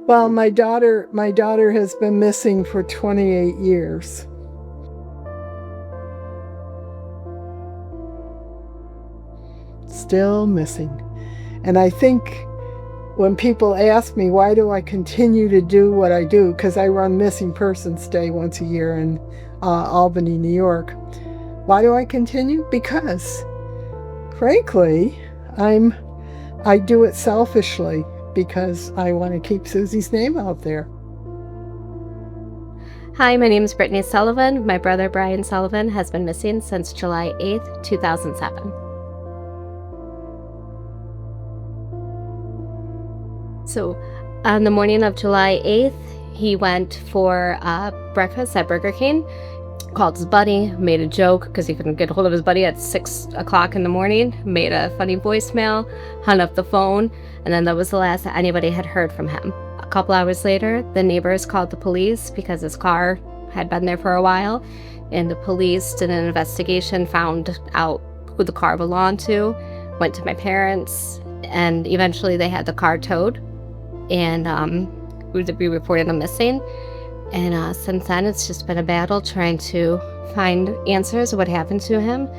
Well, my daughter has been missing for 28 years. Still missing. And I think when people ask me, why do I continue to do what I do? Because I run Missing Persons Day once a year in Albany, New York. Why do I continue? Because, frankly, I do it selfishly because I want to keep Susie's name out there. Hi, my name is Brittany Sullivan. My brother Brian Sullivan has been missing since July 8th, 2007. So, on the morning of July 8th, he went for breakfast at Burger King, called his buddy, made a joke because he couldn't get a hold of his buddy at 6 o'clock in the morning, made a funny voicemail, hung up the phone, and then that was the last that anybody had heard from him. A couple hours later, the neighbors called the police because his car had been there for a while, and the police did an investigation, found out who the car belonged to, went to my parents, and eventually they had the car towed, and we reported him missing. And since then, it's just been a battle trying to find answers of what happened to him.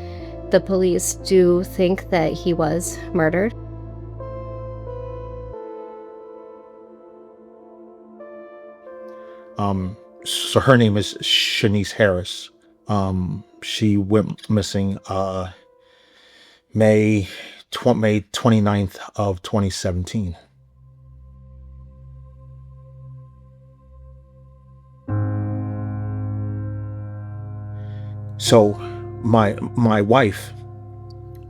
The police do think that he was murdered. So her name is Shanice Harris. She went missing May 29th of 2017. So my wife,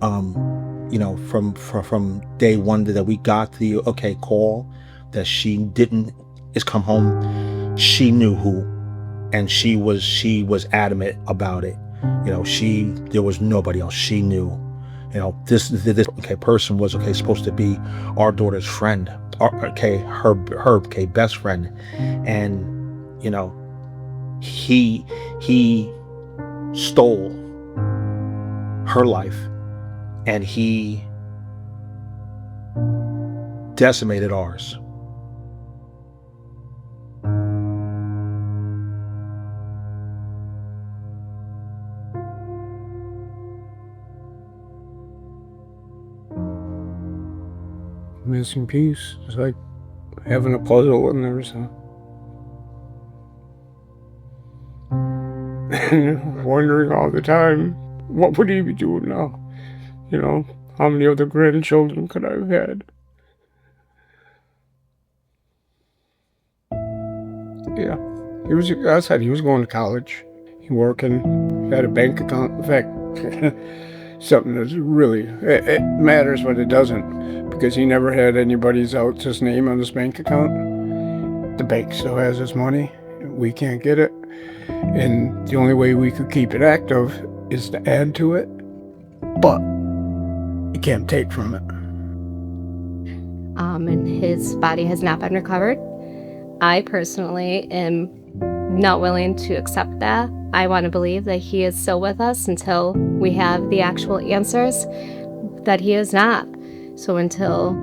from day one that we got the call that she is come home, she knew who, and she was adamant about it. There was nobody else. She knew, this person was supposed to be our daughter's friend, her best friend, and he stole her life, and he decimated ours. Missing piece. It's like having a puzzle and there's wondering all the time, what would he be doing now? How many other grandchildren could I have had? Yeah, he was going to college. He working, had a bank account. In fact, something that's really, it matters, but it doesn't, because he never had anybody else's name on his bank account. The bank still has his money. We can't get it. And the only way we could keep it active is to add to it, but you can't take from it. And his body has not been recovered. I personally am not willing to accept that. I want to believe that he is still with us until we have the actual answers that he is not. So until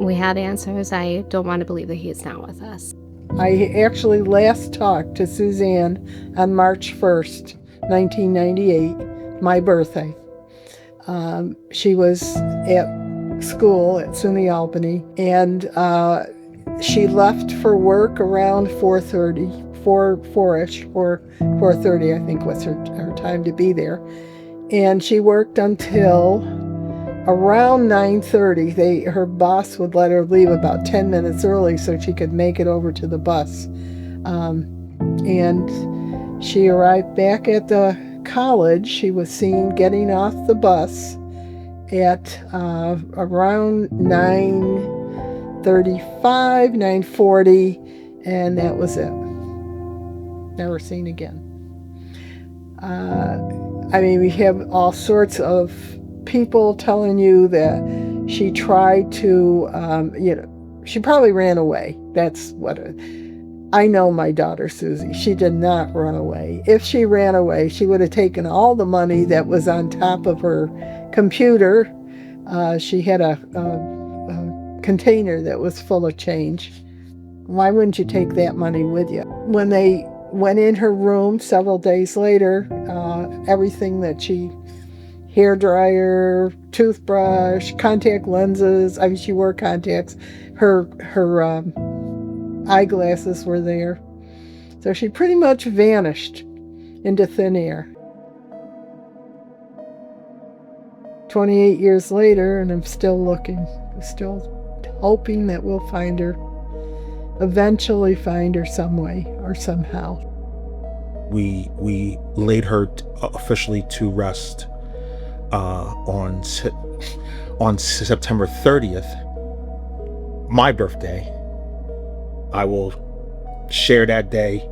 we have answers, I don't want to believe that he is not with us. I actually last talked to Suzanne on March 1st, 1998, my birthday. She was at school at SUNY Albany, and she left for work around 4:30, I think was her time to be there. And she worked until around 9:30. Her boss would let her leave about 10 minutes early so she could make it over to the bus. And she arrived back at the college. She was seen getting off the bus at around 9:35, 9:40, and that was it. Never seen again. We have all sorts of people telling you that she tried to, she probably ran away. That's what I know. My daughter Susie, she did not run away. If she ran away, she would have taken all the money that was on top of her computer. She had a container that was full of change, Why wouldn't you take that money with you? When they went in her room several days later, everything that hair dryer, toothbrush, contact lenses. I mean, she wore contacts. Her eyeglasses were there. So she pretty much vanished into thin air. 28 years later, and I'm still looking. Still hoping that we'll find her. Eventually find her some way or somehow. We laid her officially to rest on September 30th, my birthday. I will share that day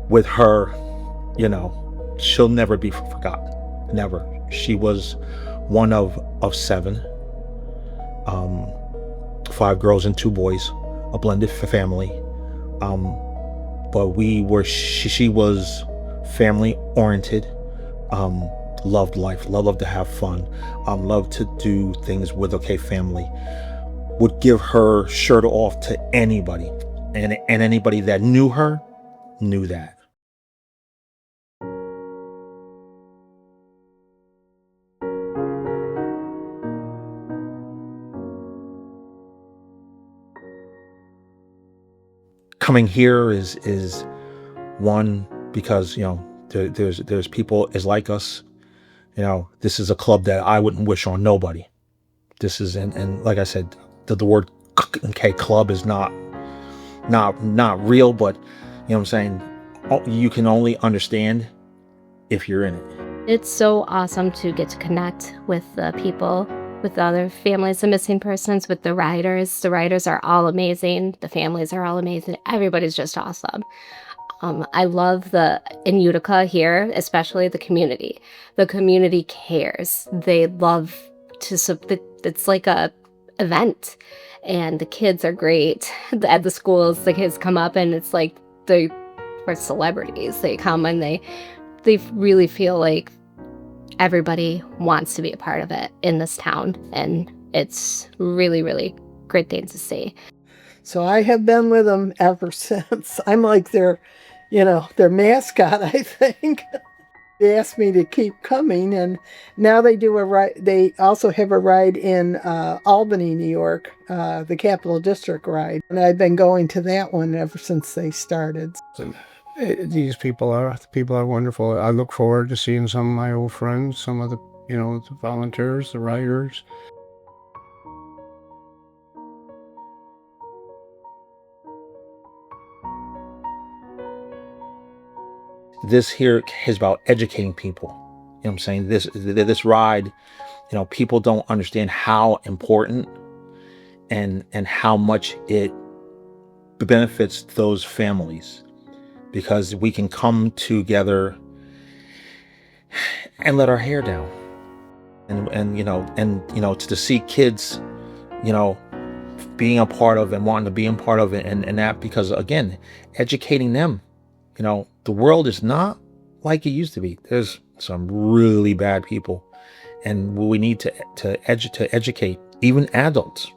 with her. You know, she'll never be forgotten. Never. She was one of 7, 5 girls and 2 boys, a blended family. But she was family oriented, loved life, loved to have fun, loved to do things with family. Would give her shirt off to anybody, and anybody that knew her knew that. Coming here is one, because there's people as like us. This is a club that I wouldn't wish on nobody. This is and like I said, the word club is not real, but what I'm saying, you can only understand if you're in it. It's so awesome to get to connect with the people, with other families of missing persons, with the riders. The riders are all amazing. The families are all amazing. Everybody's just awesome. I love in Utica here, especially the community. The community cares. They love it's like a event, and the kids are great. At the schools, the kids come up and it's like we're celebrities. They come and they really feel like everybody wants to be a part of it in this town, and it's really, really great thing to see. So I have been with them ever since. I'm like their mascot, I think. They asked me to keep coming, and now they do a ride. They also have a ride in Albany, New York, the Capital District ride, and I've been going to that one ever since they started. These people are wonderful. I look forward to seeing some of my old friends, some of the volunteers, the riders. This here is about educating people. What I'm saying? This ride, people don't understand how important and how much it benefits those families, because we can come together and let our hair down, and to see kids, being a part of and wanting to be a part of it, and that, because again, educating them. The world is not like it used to be. There's some really bad people, and we need to educate even adults.